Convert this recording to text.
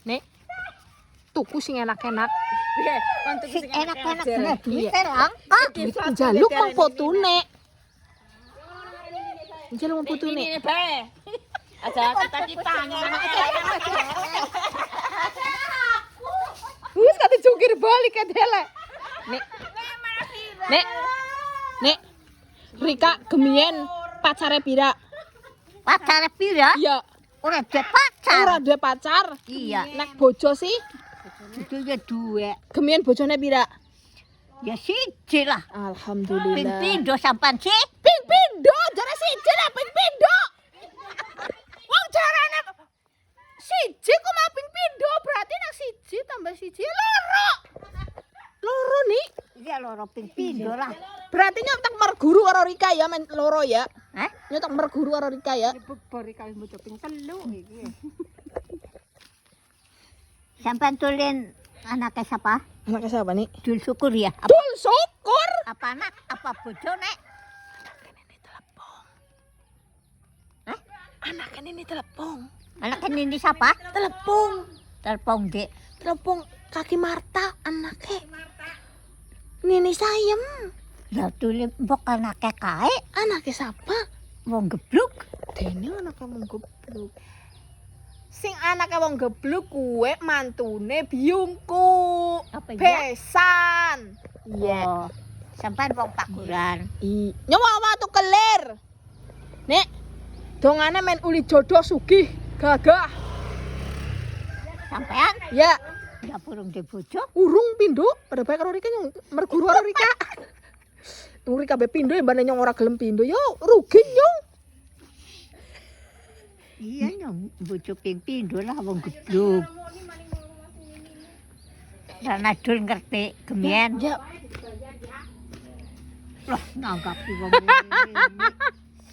Nek. Tuku sing enak-enak. Piye? Kon tuku Sing enak-enak aja. bener duwite lang. Duit njaluk wong fotone. Njaluk wong fotone. Ini bae. Aja kita Wis kate jungkir balik ke delek. Nek. Rika gemien pacare pira? Pacare pira? Iya, Ora duwe pacar. ora duwe pacar. Iya. Nek bojo sih Itu ya duwe. gemien bojone pira? Ya siji lah. Alhamdulillah. Ping pindho sampean sih. Ping pindho, jare siji lah ping pindho. Wong jarane siji kok mah ping pindho, berarti nek siji tambah siji loro. Loro nih. Iya loro ping pindho lah. Berarti nyotok merguru karo Rika ya men loro ya. Hah? Nyotok merguru karo Rika ya. bori kali bojo ping 3 iki. Sampean tulen anaknya siapa? Anaknya siapa nih? Dul syukur ya. Dul syukur. Apa anak? Apa bojone? Anaknya ini telepon. Anaknya ini siapa? Telepon. Telepon dek. Telepon kaki Marta anaknya. Nini Sayem. Lah tulen mbok anaknya kae. Anaknya siapa? Wong gebluk. Dene anaknya wong gebluk. Sing anaknya wong gebluk kuwe mantune biungku. Apa ya? Besan. Oh, sampean wong Pakuran. Nyawa watu kelir. Nek, dongane men uli jodoh sugih, gagah. Sampean Ya, ya burung de bojo. urung pindho, pada bae karo Rika nyong merguru karo Rika. Wong Rika be pindho mbane nyong ora gelem pindho, yo rugi nyong. Iya nyong bojo ping pindho lah wong gebluk. Rana dul ngerti gemien. Ya, Loh, nanggapi wong ini.